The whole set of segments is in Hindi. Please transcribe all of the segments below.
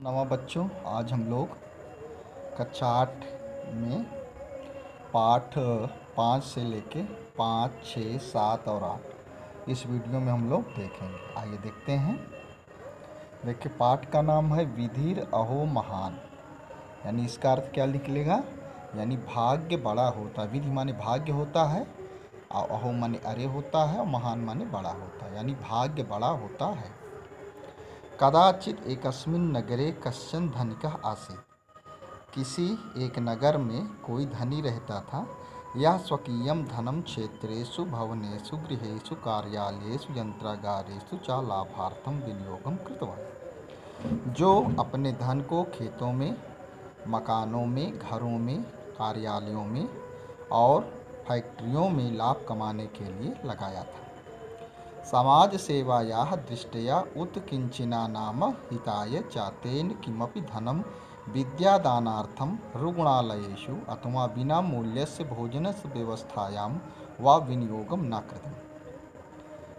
नवा बच्चों, आज हम लोग कक्षा 8 में पाठ 5 से लेके 5, 6, 7 और 8 इस वीडियो में हम लोग देखेंगे। आइए देखते हैं। देखिए, पाठ का नाम है विधिर अहो महान, यानी इसका अर्थ क्या निकलेगा, यानी भाग्य बड़ा होता है। विधि माने भाग्य होता है, और अहो माने अरे होता है, और महान माने बड़ा होता है, यानी भाग्य बड़ा होता है। कदाचित एकस्मिन् नगरे कश्चन धनिकः आसीत्। किसी एक नगर में कोई धनी रहता था। यह स्वकीयं धनं क्षेत्रेषु भवनेषु गृहेषु कार्यालयेषु यंत्रागारेषु च लाभार्थं विनियोगं कृतवान्। जो अपने धन को खेतों में, मकानों में, घरों में, कार्यालयों में और फैक्ट्रियों में लाभ कमाने के लिए लगाया था। समाज सेवायाः दृष्ट्या उत्किंचिना नाम हिताय च तेन किमपि धनं विद्यादानार्थं रुग्णालयेषु अथवा विना मूल्यस्य भोजनस्य व्यवस्थायां वा विनियोगं न कृतम्।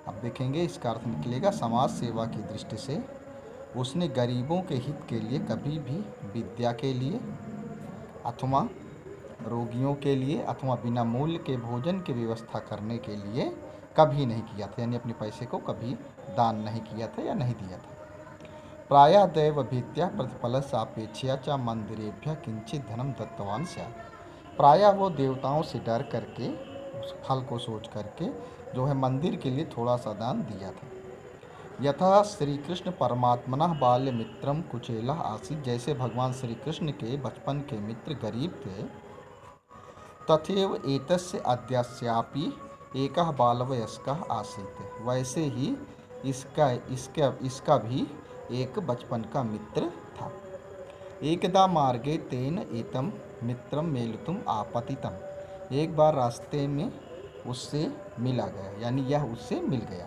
अब देखेंगे, इसका अर्थ निकलेगा समाज सेवा की दृष्टि से उसने गरीबों के हित के लिए कभी भी विद्या के लिए अथवा रोगियों के लिए अथवा बिना मूल्य के भोजन की व्यवस्था करने के लिए कभी नहीं किया था, यानी अपने पैसे को कभी दान नहीं किया था या नहीं दिया था। प्रायः दैव भीत्या प्रतिफल सापेक्षया च मंदिरेभ्यः किंचित धनम दत्तवान स्यात्। प्रायः वो देवताओं से डर करके, उस फल को सोच करके जो है मंदिर के लिए थोड़ा सा दान दिया था। यथा श्री कृष्ण परमात्मनः बाल्य मित्रम कुचेलः आसीत्। जैसे भगवान श्री कृष्ण के बचपन के मित्र गरीब थे, तथैव एतस्य अद्यास्यापि एकः बालवयस्कः आसीत्। वैसे ही इसका भी एक बचपन का मित्र था। एकदा मार्गे तेन एतम मित्रम मेलितुम आपतितम। एक बार रास्ते में उससे मिला गया, यानी यह उससे मिल गया।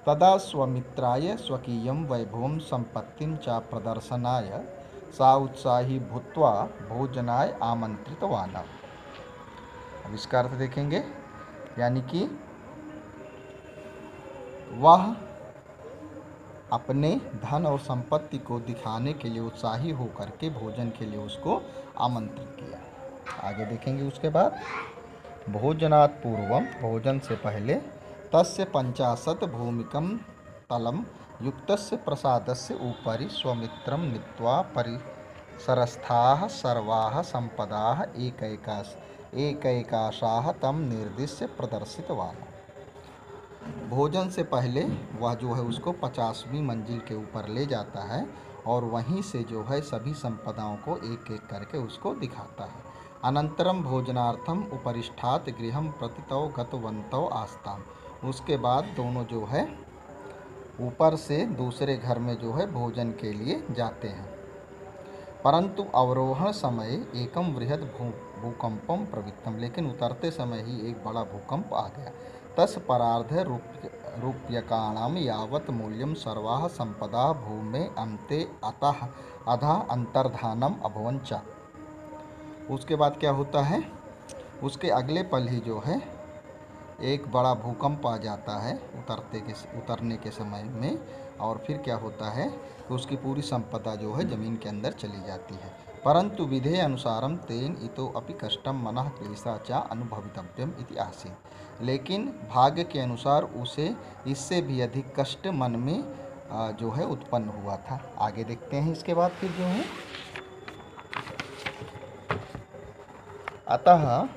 तदा स्वमित्राय स्वकीयं वैभवं संपत्तिं च प्रदर्शनाय सा उत्साही भूत्वा भोजनाय आमंत्रितवान्। अब इसका अर्थ देखेंगे, यानी कि वह अपने धन और संपत्ति को दिखाने के लिए उत्साही होकर के भोजन के लिए उसको आमंत्रित किया। आगे देखेंगे उसके बाद, भोजनात् पूर्वम, भोजन से पहले, तस्य 50 भूमिकं तलं युक्तस्य प्रसादस्य उपरि स्वमित्रं नीत्वा परिसरस्थाः सर्वाः संपदाः एकैकाशाः तं निर्दिश्य प्रदर्शितवान्। भोजन से पहले वह जो है उसको 50वीं मंजिल के ऊपर ले जाता है और वहीं से जो है सभी संपदाओं को एक एक करके उसको दिखाता है। अनंतरम भोजनार्थम उपरिष्ठात् गृहं प्रतितौ गतवन्तौ आस्ताम्। उसके बाद दोनों जो है ऊपर से दूसरे घर में जो है भोजन के लिए जाते हैं। परंतु अवरोहण समय एकम बृहद भूकंपम प्रवृत्तम। लेकिन उतरते समय ही एक बड़ा भूकंप आ गया। तस् परार्ध रूप्यकाणां यावत् मूल्यं सर्वाः संपदा भूमे अन्ते अतः अधा अंतर्धानम अभवञ्च। उसके बाद क्या होता है, उसके अगले पल ही जो है एक बड़ा भूकंप आ जाता है उतरने के समय में, और फिर क्या होता है कि उसकी पूरी संपदा जो है ज़मीन के अंदर चली जाती है। परंतु विधे अनुसारम तेन इतो अपि कष्टम मनः क्लेशा च अनुभवितव्यम इति आसीत्। लेकिन भाग्य के अनुसार उसे इससे भी अधिक कष्ट मन में जो है उत्पन्न हुआ था। आगे देखते हैं इसके बाद फिर जो है, अतः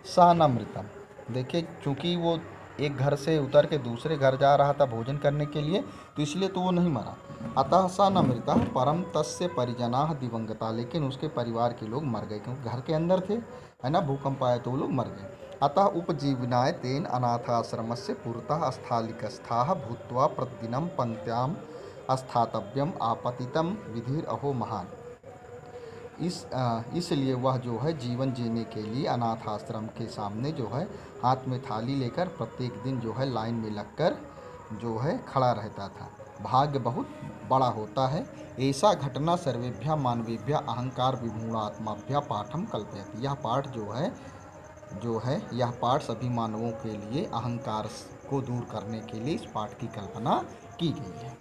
सा नमृतम। देखिए, चूँकि वो एक घर से उतर के दूसरे घर जा रहा था भोजन करने के लिए, तो इसलिए तो वो नहीं मरा। अतः सा न मृता परम तस्य परिजनाः दिवंगता। लेकिन उसके परिवार के लोग मर गए, क्योंकि घर के अंदर थे, है ना, भूकंप आया तो वो लोग मर गए। अतः उपजीवनाय तेन अनाथाश्रमस्य पुरतः स्थालिकस्थाः भूत्वा प्रतिदिनं पंक्त्यां स्थातव्यम आपतितम विधिर अहो महान। इसलिए वह जो है जीवन जीने के लिए अनाथ आश्रम के सामने जो है हाथ में थाली लेकर प्रत्येक दिन जो है लाइन में लगकर जो है खड़ा रहता था। भाग्य बहुत बड़ा होता है। ऐसा घटना सर्वेभ्य मानवेभ्य अहंकार विमूढ़ात्माभ्य पाठम कल्पयति। यह पाठ सभी मानवों के लिए अहंकार को दूर करने के लिए इस पाठ की कल्पना की गई है।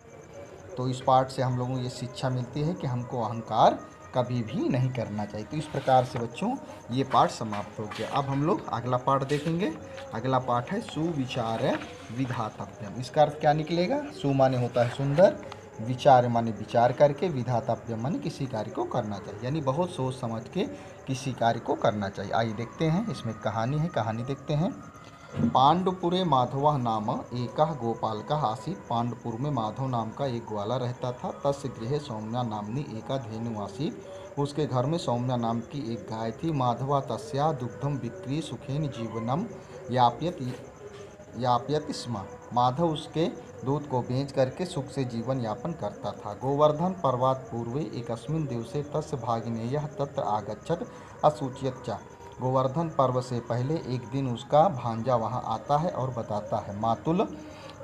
तो इस पाठ से हम लोगों को ये शिक्षा मिलती है कि हमको अहंकार कभी भी नहीं करना चाहिए। तो इस प्रकार से बच्चों ये पाठ समाप्त हो गया। अब हम लोग अगला पाठ देखेंगे। अगला पाठ है सुविचार विधातव्यम। इसका अर्थ क्या निकलेगा? सु माने होता है सुंदर, विचार माने विचार करके, विधातव्यम माने किसी कार्य को करना चाहिए, यानी बहुत सोच समझ के किसी कार्य को करना चाहिए। आइए देखते हैं, इसमें कहानी है, कहानी देखते हैं। पांडुपुरे माधव नाम एक गोपालकः आसीत्। पांडुपुर में माधव नाम का एक ग्वाला रहता था। तस्य गृहे सौम्या नामनी एका धेनु आसीत्। उसके घर में सौम्या नाम की एक गाय थी। माधव तस्या दुग्धम विक्री सुखेन जीवनम यापयति स्म। माधव उसके दूध को बेच करके सुख से जीवन यापन करता था। गोवर्धन पर्वात् पूर्वे एकस्मिन् दिवसे तस्य भागिनेयः तत्र आगच्छत् असूचयत् च। गोवर्धन पर्व से पहले एक दिन उसका भांजा वहाँ आता है और बताता है, मातुल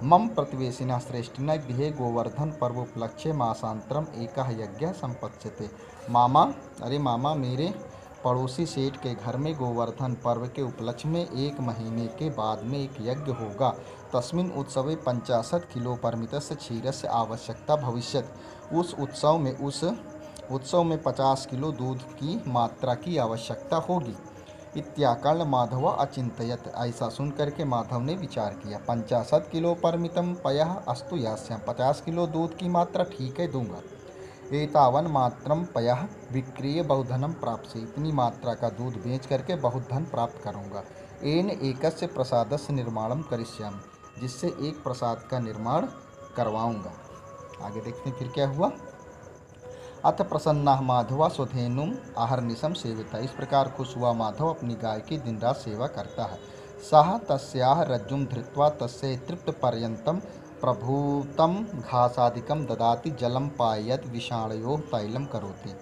मम प्रतिवेशिना श्रेष्ठिना गृहे गोवर्धन पर्वोपलक्ष्य मासांतरम एकः यज्ञ संपत्स्यते। मामा, अरे मामा, मेरे पड़ोसी सेठ के घर में गोवर्धन पर्व के उपलक्ष्य में 1 महीने के बाद में एक यज्ञ होगा। तस्मिन् उत्सवे 50 किलो परिमितस्य क्षीरस्य आवश्यकता भविष्यत्। उस उत्सव में 50 किलो दूध की मात्रा की आवश्यकता होगी। इत्याकर्ण माधव अचिंतयत। ऐसा सुन करके माधव ने विचार किया। 50 किलो परिमितम पयः अस्तु यास्याम। 50 किलो दूध की मात्रा ठीक है, दूंगा। एतावन मात्रम पयः विक्रीय बहुधनम प्राप्त। इतनी मात्रा का दूध बेच करके बहुत धन प्राप्त करूंगा। एन एकस्य प्रसादस्य निर्माणम करिष्यामि। जिससे एक प्रसाद का निर्माण करवाऊंगा। आगे देखते हैं फिर क्या हुआ। अथ प्रसन्ना माधवा स्वधेनुम आहर्निशम सेविता। इस प्रकार खुश हुआ माधव अपनी गाय की दिन रात सेवा करता है। सह तस्याह रज्जुम धृत्वा तस्य तृप्त पर्यंतम प्रभूतम घासादिकम ददाति जलम पायत विषाणयो तैलम करोति।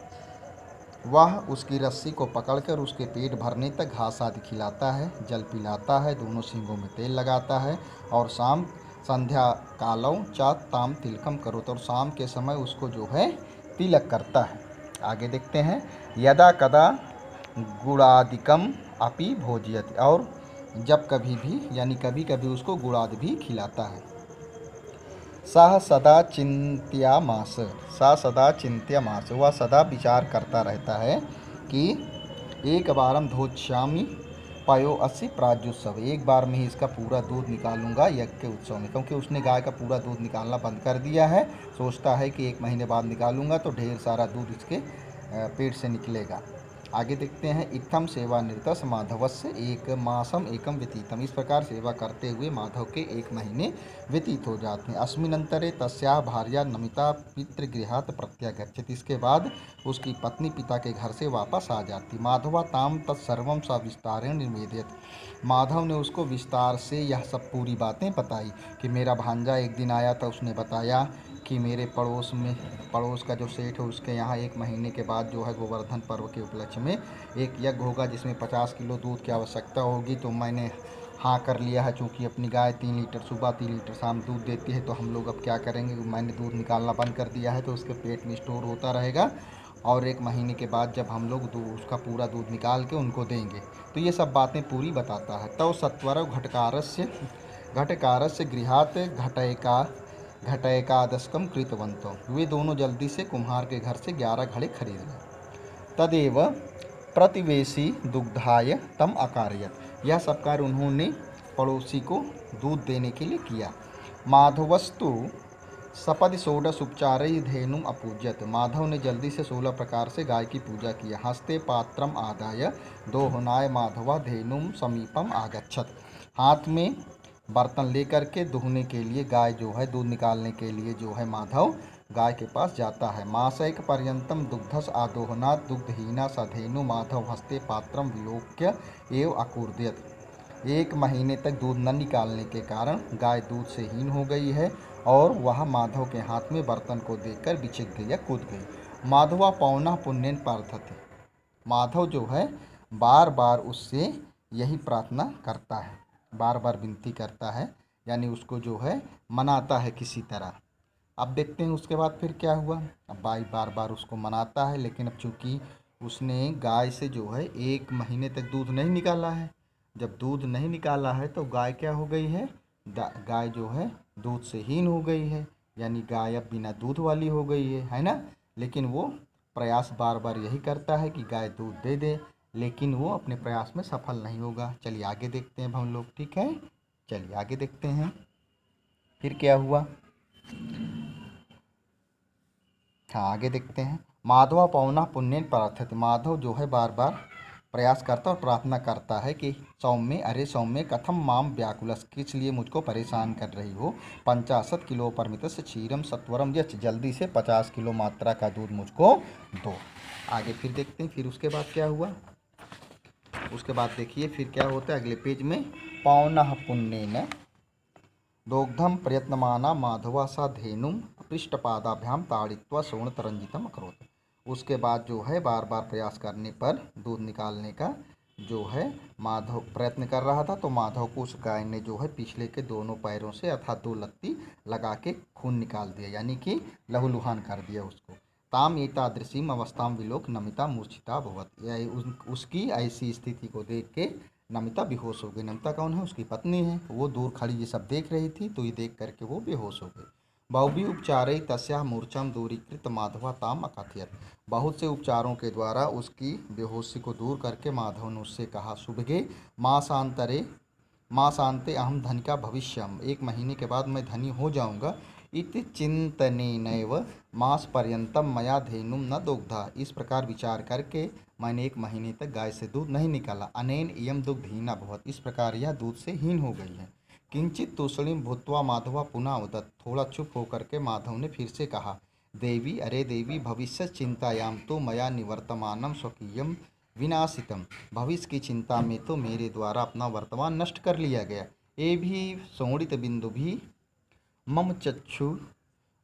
वह उसकी रस्सी को पकड़कर उसके पेट भरने तक घास आदि खिलाता है, जल पिलाता है, दोनों सींगों में तेल लगाता है और शाम संध्या कालौ च ताम तिलकम करो। और शाम के समय उसको जो है तिलक करता है। आगे देखते हैं। यदा कदा गुड़ादिकम अपि भोजयति। और जब कभी भी, यानी कभी कभी उसको गुड़ादि भी खिलाता है। सह सदा चिंत्यामास। सा सदा चिंत्यामास। वह सदा विचार करता रहता है कि एक बारम धोच्यामी पयो अस्सी प्राज्योत्सव। एक बार में ही इसका पूरा दूध निकालूंगा यज्ञ के उत्सव में। क्योंकि उसने गाय का पूरा दूध निकालना बंद कर दिया है। सोचता है कि 1 महीने बाद निकालूंगा तो ढेर सारा दूध इसके पेट से निकलेगा। आगे देखते हैं। इत्थम सेवा निरतस माधवस्य 1 मासम एकम व्यतीतम। इस प्रकार सेवा करते हुए माधव के 1 महीने व्यतीत हो जाते हैं। अस्मिनंतरे तस्याः भार्या नमिता पितृगृहात् प्रत्यागच्छति। इसके बाद उसकी पत्नी पिता के घर से वापस आ जाती। माधवा ताम तत्सर्वं सविस्तारेण निवेदयत्। माधव ने उसको विस्तार से यह सब पूरी बातें बताई कि मेरा भांजा एक दिन आया था, उसने बताया कि मेरे पड़ोस का जो सेठ है उसके यहाँ 1 महीने के बाद जो है गोवर्धन पर्व के उपलक्ष्य में एक यज्ञ होगा जिसमें 50 किलो दूध की आवश्यकता होगी। तो मैंने हाँ कर लिया है। चूँकि अपनी गाय 3 लीटर सुबह 3 लीटर शाम दूध देती है, तो हम लोग अब क्या करेंगे, मैंने दूध निकालना बंद कर दिया है तो उसके पेट में स्टोर होता रहेगा और 1 महीने के बाद जब हम लोग उसका पूरा दूध निकाल के उनको देंगे। तो ये सब बातें पूरी बताता है। तव सत्वर घटकारस्य गृहात् घटैकादशकम कृतवंतो। वे दोनों जल्दी से कुम्हार के घर से 11 घड़े खरीद गए। तदेव प्रतिवेशी दुग्धाय तम अकारयत। यह सब कार्य उन्होंने पड़ोसी को दूध देने के लिए किया। माधवस्तु सपदि षोडश उपचार धेनुम अपूज्यत। माधव ने जल्दी से 16 प्रकार से गाय की पूजा किया। हस्ते पात्रम आदाय दोहनाय माधवा धेनुम समीपम आगच्छत। हाथ में बर्तन लेकर के दुहने के लिए गाय जो है, दूध निकालने के लिए जो है माधव गाय के पास जाता है। मासैक पर्यंतम दुग्धस आदोहनात् दुग्धहीना सधेनु माधव हस्ते पात्रम विलोक्य एव अकूर्दयत। 1 महीने तक दूध न निकालने के कारण गाय दूध से हीन हो गई है और वह माधव के हाथ में बर्तन को देखकर बिचक गई या कूद गई। माधवा पौना पुण्यन प्रार्थते। माधव जो है बार बार उससे यही प्रार्थना करता है, बार बार विनती करता है, यानी उसको जो है मनाता है किसी तरह। अब देखते हैं उसके बाद फिर क्या हुआ। अब भाई बार बार उसको मनाता है, लेकिन अब चूँकि उसने गाय से जो है 1 महीने तक दूध नहीं निकाला है। जब दूध नहीं निकाला है तो गाय क्या हो गई है, गाय जो है दूध से हीन हो गई है। यानी गाय अब बिना दूध वाली हो गई है ना। लेकिन वो प्रयास बार बार यही करता है कि गाय दूध दे दे, लेकिन वो अपने प्रयास में सफल नहीं होगा। चलिए आगे देखते हैं हम लोग, ठीक है। चलिए आगे देखते हैं फिर क्या हुआ। हाँ आगे देखते हैं। माधव पौना पुण्यन प्रार्थयति, माधव जो है बार बार प्रयास करता और प्रार्थना करता है कि सौम्य, अरे सौम्य कथम माम व्याकुलस, किस लिए मुझको परेशान कर रही हो। 50 किलो परमित से क्षीरम सत्वरम यच, जल्दी से 50 किलो मात्रा का दूध मुझको दो। आगे फिर देखते हैं फिर उसके बाद क्या हुआ। उसके बाद देखिए फिर क्या होता है अगले पेज में। पौनः पुण्येन दोग्धम प्रयत्नमाना माधवा सा धेनुम पृष्ठपादाभ्याम ताड़ित्वा सुवर्णतरंजितम अकरोत्। उसके बाद जो है बार बार प्रयास करने पर दूध निकालने का जो है माधव प्रयत्न कर रहा था, तो माधव को उस गाय ने जो है पिछले के दोनों पैरों से अर्थात 2 लत्ती लगा के खून निकाल दिया, यानी कि लहूलुहान कर दिया उसको। ताम एतादृशीम अवस्थाम विलोक नमिता मूर्छिता भवत, यह उसकी ऐसी स्थिति को देख के नमिता बेहोश हो गई। नमिता कौन है? उसकी पत्नी है। वो दूर खड़ी ये सब देख रही थी, तो ये देख करके वो बेहोश हो गई। बहुभी उपचारे तस्या मूर्छाम दूरीकृत माधवा ताम अकथयत, बहुत से उपचारों के द्वारा उसकी बेहोशी को दूर करके माधव ने उससे कहा, शुभगे मासांते अहम धन का भविष्यम, 1 महीने के बाद मैं धनी हो जाऊंगा। इति चिंतनेनैव मास पर्यंतम मया धेनुम न दोग्धा, इस प्रकार विचार करके मैंने 1 महीने तक गाय से दूध नहीं निकाला। अनेन इयम दुग्धहीना भवत, इस प्रकार यह दूध से हीन हो गई है। किंचित तूषणीम भूत्वा माधवा पुनः उदत, थोड़ा चुप होकर के माधव ने फिर से कहा, देवी अरे देवी भविष्य चिंतायाम तो मया निवर्तमानम स्वकीयम विनाशितम, भविष्य की चिंता में तो मेरे द्वारा अपना वर्तमान नष्ट कर लिया गया। ये भी सोणित बिंदु भी मम चक्षु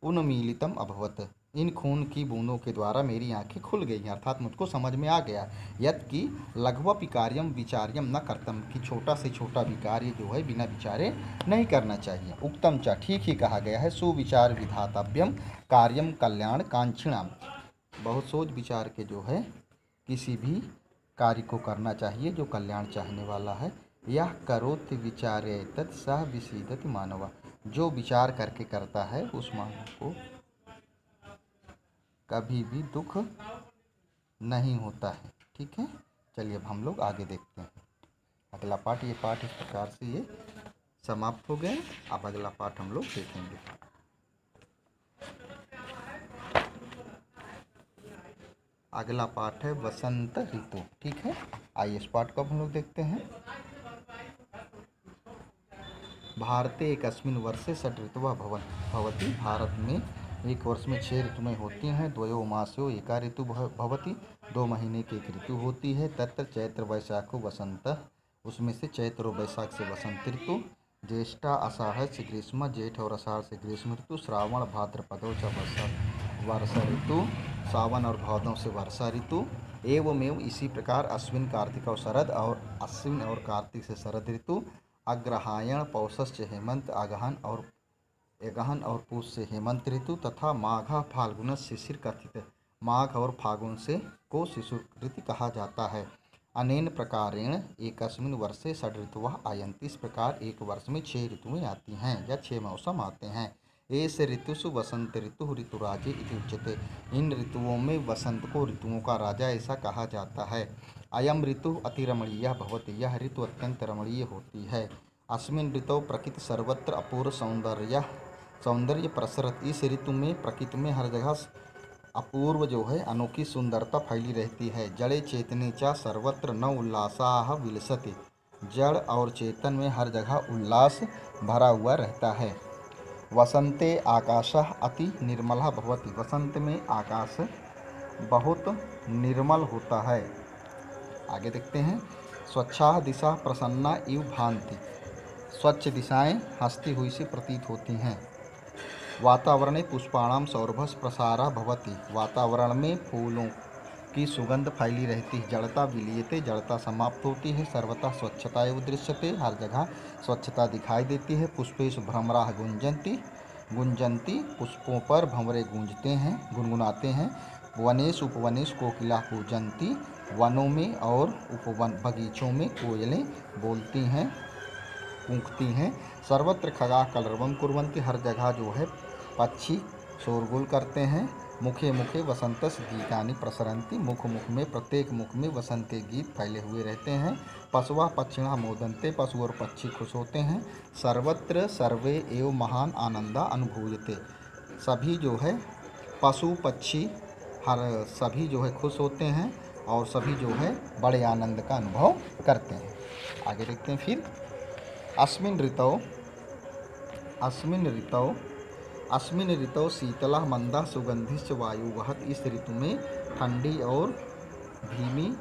उन्मीलितम अभवत, इन खून की बूंदों के द्वारा मेरी आंखें खुल गई हैं, अर्थात मुझको समझ में आ गया यत् कि लघ्वपि कार्यम विचार्यम न कर्तम, कि छोटा से छोटा भी कार्य जो है बिना विचारे नहीं करना चाहिए। उक्तम च, ठीक ही कहा गया है। सुविचार विधातव्यम कार्यम कल्याण कांक्षिणाम, बहुत सोच विचार के जो है किसी भी कार्य को करना चाहिए जो कल्याण चाहने वाला है। यह करोत विचारे तत् सह विसीदति मानवा, जो विचार करके करता है उस मानव को कभी भी दुख नहीं होता है, ठीक है। चलिए अब हम लोग आगे देखते हैं अगला पाठ। ये पाठ इस प्रकार से ये समाप्त हो गए। अब अगला पाठ हम लोग देखेंगे। अगला पाठ है वसंत ऋतु, ठीक है। आइए इस पाठ को अब हम लोग देखते हैं। भारते एकस्मिन् वर्षे षड् ऋतवः भवति, भारत में 1 वर्ष में 6 ऋतुएं होती हैं। द्वयो मासयो एका ऋतु भवति, 2 महीने की एक ऋतु होती है। तत्र चैत्र वैशाखो वसंत, उसमें से चैत्र और वैशाख से वसंत ऋतु। ज्येष्ठा आषाढ़ से ग्रीष्म, जेठ और आषाढ़ से ग्रीष्म ऋतु। श्रावण भाद्रपदो च वर्षा ऋतु, सावन और भादों से वर्षा ऋतु। एवमेव इसी प्रकार अश्विन कार्तिक और शरद, और अश्विन और कार्तिक से शरद ऋतु। अग्रहायण पौषश्च हेमंत, अगहन और पूष से हेमंत ऋतु। तथा माघ फाल्गुन शिशिर कथित, माघ और फागुन से को शिशिर ऋतु कहा जाता है। अनेन प्रकारेण एकस्मिन् वर्षे षड् ऋतवः आयन्ति, इस प्रकार 1 वर्ष में 6 ऋतुएं आती हैं या 6 मौसम आते हैं। एष ऋतुषु वसंत ऋतु ऋतुराजे इति उच्यते, इन ऋतुओं में वसंत को ऋतुओं का राजा ऐसा कहा जाता है। अयम ऋतु अतिरमणीय भवति, यह ऋतु अत्यंत रमणीय होती है। अस्मिन् ऋतौ प्रकृति सर्वत्र अपूर्व सौंदर्य प्रसरत, इस ऋतु में प्रकृति में हर जगह अपूर्व जो है अनोखी सुंदरता फैली रहती है। जड़े चेतने चा सर्वत्र न उल्लासाः विलसति, जड़ और चेतन में हर जगह उल्लास भरा हुआ रहता है। वसंते आकाशः अति निर्मलः भवति, वसंत में आकाश बहुत निर्मल होता है। आगे देखते हैं। स्वच्छाः दिशा प्रसन्ना इव भान्ति, स्वच्छ दिशाएं हंसती हुई से प्रतीत होती हैं। वातावरणे पुष्पाणाम सौरभस प्रसारा भवति, वातावरण में फूलों की सुगंध फैली रहती है। जड़ता विलीयते, जड़ता समाप्त होती है। सर्वथा स्वच्छता एव दृश्यते, हर जगह स्वच्छता दिखाई देती है। पुष्पेषु भ्रमराः गुंजन्ति, पुष्पों पर भंवरे गूंजते हैं, गुनगुनाते हैं। वनेषु उपवनेषु कोकिलाः कूजन्ति, वनों में और उपवन बगीचों में कोयलें बोलती हैं, कूकती हैं। सर्वत्र खगाः कलरवं कुर्वन्ति, हर जगह जो है पक्षी शोरगुल करते हैं। मुखे मुखे वसंतस गीतानि प्रसरन्ति, मुख मुख में, प्रत्येक मुख में वसंत के गीत फैले हुए रहते हैं। पशुआ पक्षिणा मोदन्ते, पशु और पक्षी खुश होते हैं। सर्वत्र सर्वे एव महान आनंदा अनुभूयते, सभी जो है पशु पक्षी हर सभी जो है खुश होते हैं और सभी जो है बड़े आनंद का अनुभव करते हैं। आगे देखते हैं फिर। अस्मिन् ऋतौ शीतला मंदा सुगंधिश्च वायु वहत, इस ऋतु में ठंडी और धीमी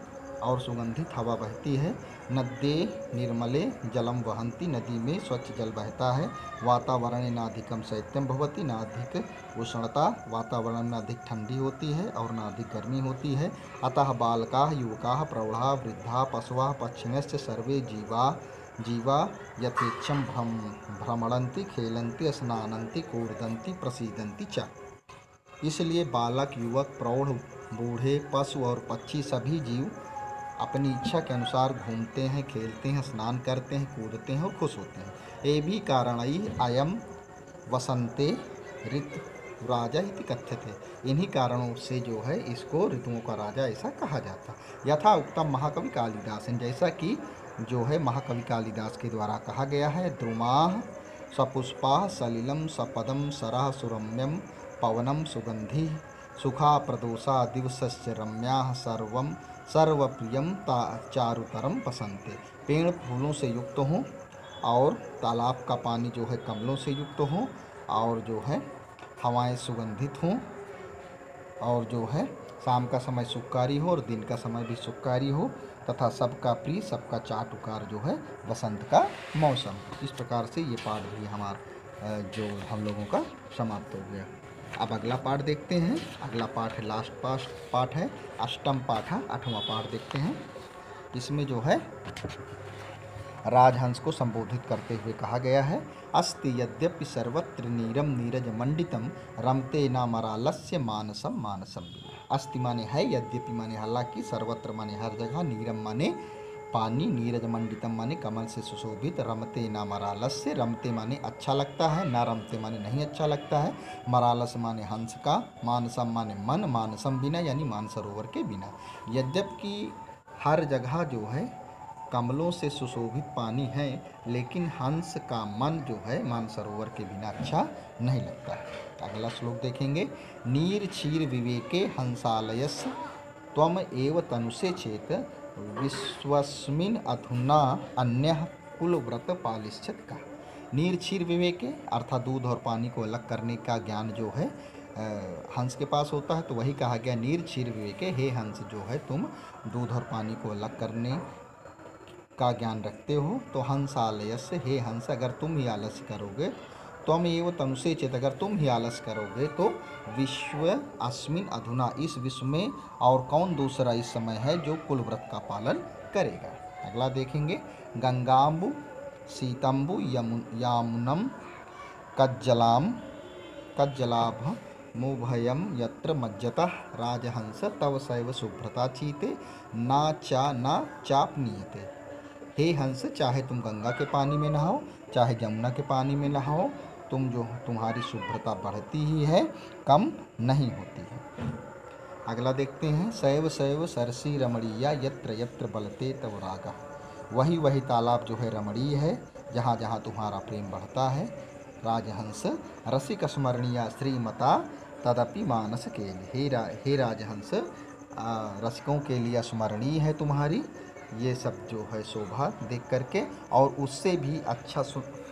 और सुगंधित हवा बहती है। नद्ये निर्मले जलम वहन्ति, नदी में स्वच्छ जल बहता है। वातावरणे नाधिकम शैत्यम भवति, न अधिक उष्णता, वातावरण में अधिक ठंडी होती है और न अधिक गर्मी होती है। अतः बालकाः युवकाः प्रौढ़ा वृद्धा पशवः पक्षिणश्च सर्वे जीवा यथेच्छं भ्रमणन्ति खेलन्ति स्नानन्ति कूर्दन्ति प्रसीदन्ति च। इसलिए बालक युवक प्रौढ़ बूढ़े पशु और पक्षी सभी जीव अपनी इच्छा के अनुसार घूमते हैं, खेलते हैं, स्नान करते हैं, कूदते हैं और खुश होते हैं। ये भी कारणई अयम वसंते ऋतु राजा इति कथ्यते, इन्हीं कारणों से जो है इसको ऋतुओं का राजा ऐसा कहा जाता। यथा उत्तम महाकवि कालिदास, जैसा कि जो है महाकवि कालिदास के द्वारा कहा गया है। द्रुमाः सपुष्पाः सलिलं सपदं सरः सुरम्यं पवनं सुगंधि सुखा प्रदोषा दिवसस्य रम्याः सर्वप्रियं चारुतरम पसंते, पेड़ फूलों से युक्त हों और तालाब का पानी जो है कमलों से युक्त हो और जो है हवाएं सुगंधित हों और जो है शाम का समय सुखकारी हो और दिन का समय भी सुखकारी हो तथा सबका प्रिय सबका चाटुकार जो है वसंत का मौसम। इस प्रकार से ये पाठ भी हमारा जो हम लोगों का समाप्त हो गया। अब अगला पाठ देखते हैं। अगला पाठ है लास्ट पाठ है, अष्टम पाठ है, 8वां पाठ देखते हैं। इसमें जो है राजहंस को संबोधित करते हुए कहा गया है। अस्ति यद्यपि सर्वत्र नीरम नीरज मंडितम रमते नामरालस्य मानसम मानसम बिना। अस्ति माने है, यद्यपि माने हालांकि, सर्वत्र माने हर जगह, नीरम माने पानी, नीरज मंडितम माने कमल से सुशोभित, रमते ना मरालस्य, रमते माने अच्छा लगता है, ना रमते माने नहीं अच्छा लगता है, मरालस माने हंस का, मानसम माने मन, मानसम बिना यानी मानसरोवर के बिना। यद्यपि हर जगह जो है कमलों से सुशोभित पानी है लेकिन हंस का मन जो है मानसरोवर के बिना अच्छा नहीं लगता है। अगला श्लोक देखेंगे। नीर क्षीर विवेके हंसालयस त्वम एव तनुषे चेत विश्वस्मिन् अधुना अन्यः कुलव्रत पालिश्चत का। नीर क्षीर विवेके अर्थात दूध और पानी को अलग करने का ज्ञान जो है हंस के पास होता है, तो वही कहा गया नीर क्षीर विवेके, हे हंस जो है तुम दूध और पानी को अलग करने का ज्ञान रखते हो। तो हंस आलस्य, हे हंस अगर तुम ही आलस्य करोगे, त्वम एव तनुषे चेत अगर तुम ही आलस्य करोगे, तो विश्व अस्मिन अधुना इस विश्व में और कौन दूसरा इस समय है जो कुलव्रत का पालन करेगा। अगला देखेंगे। गंगाम्बु सीतम्बु यामुनम कज्जलाभ मुभयम यत्र मज्जतः राजहंस तव सैव शुभ्रता चीते ना चापनीयते। हे हंस चाहे तुम गंगा के पानी में नहाओ चाहे जमुना के पानी में नहाओ, तुम्हारी शुभ्रता बढ़ती ही है, कम नहीं होती है। अगला देखते हैं। शैव शैव सरसी रमणीया यत्र यत्र बलते तव रागा। वही तालाब जो है रमणीय है जहाँ जहाँ तुम्हारा प्रेम बढ़ता है। राजहंस रसिक स्मरणीया श्रीमता तदपि मानस के लिए। हे राजहंस रसिकों के लिए स्मरणीय है तुम्हारी ये सब जो है शोभा देख करके, और उससे भी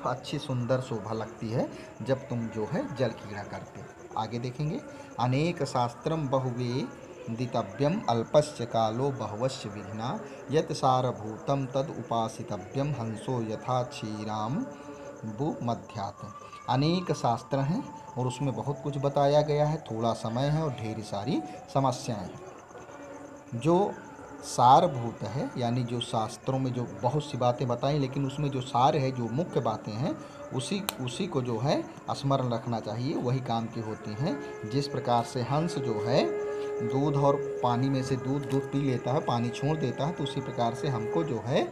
अच्छी सुंदर शोभा लगती है जब तुम जो है जल क्रीड़ा करते। आगे देखेंगे। अनेक शास्त्रम बहुवे दितव्यम अल्पस्य कालो बहुवश्य विधिना यत सारभूतम तद उपासितव्यम हंसो यथा क्षीराम बु मध्यात। अनेक शास्त्र हैं और उसमें बहुत कुछ बताया गया है, थोड़ा समय है और ढेर सारी समस्याएं हैं। जो सारभूत है यानी जो शास्त्रों में जो बहुत सी बातें बताई लेकिन उसमें जो सार है, जो मुख्य बातें हैं, उसी को जो है स्मरण रखना चाहिए, वही काम की होती हैं। जिस प्रकार से हंस जो है दूध और पानी में से दूध पी लेता है, पानी छोड़ देता है, तो उसी प्रकार से हमको जो है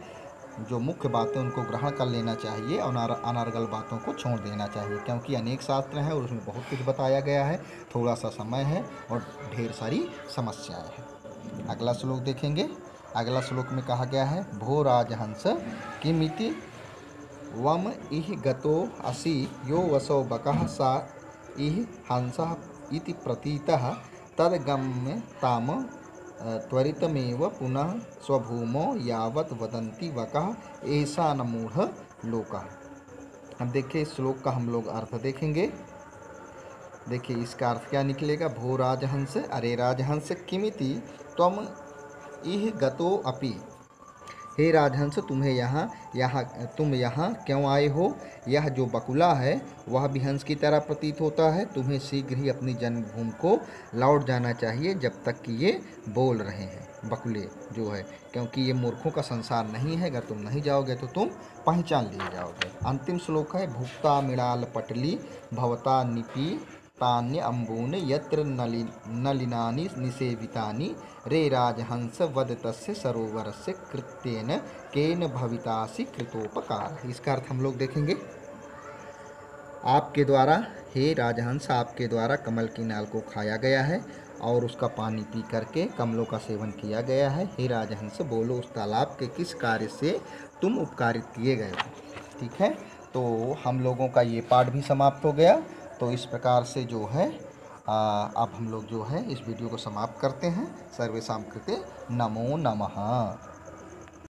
जो मुख्य बातें उनको ग्रहण कर लेना चाहिए और अनर्गल बातों को छोड़ देना चाहिए, क्योंकि अनेक शास्त्र हैं और उसमें बहुत कुछ बताया गया है, थोड़ा सा समय है और ढेर सारी समस्याएं हैं। अगला श्लोक देखेंगे। अगला श्लोक में कहा गया है, भो राजहंस किमिति वम इह गतो असि यो वसो बकः सा इह हंसः इति प्रतीतः तद्गम्य ताम त्वरितमेव पुनः स्वभूमो यावत् वदन्ति वकः ऐसा न मूढ़ लोकः। अब देखिए इस श्लोक का हम लोग अर्थ देखेंगे। देखिए इसका अर्थ क्या निकलेगा। भो राजहंस, अरे राजहंस, किमिति त्वम इह गतो अपि, हे राजहंस तुम यहाँ क्यों आए हो। यह जो बकुला है वह भी हंस की तरह प्रतीत होता है। तुम्हें शीघ्र ही अपनी जन्मभूमि को लौट जाना चाहिए जब तक कि ये बोल रहे हैं, बकुले जो है, क्योंकि ये मूर्खों का संसार नहीं है। अगर तुम नहीं जाओगे तो तुम पहचान लिए जाओगे। अंतिम श्लोक है, भुक्ता मृणाल पटली भवता निपी तान्य अम्बून यत्र नलिनानि निसेवितानि रे राजहंस वद तस्य सरोवरस्य कृत्येन केन भवितासि कृतोपकार। इसका अर्थ हम लोग देखेंगे। आपके द्वारा, हे राजहंस, आपके द्वारा कमल की नाल को खाया गया है और उसका पानी पी करके कमलों का सेवन किया गया है। हे राजहंस, बोलो उस तालाब के किस कार्य से तुम उपकारित किए गए हो। ठीक है, तो हम लोगों का ये पाठ भी समाप्त हो गया। तो इस प्रकार से जो है अब हम लोग जो है इस वीडियो को समाप्त करते हैं। सर्वेषां कृते नमो नमः।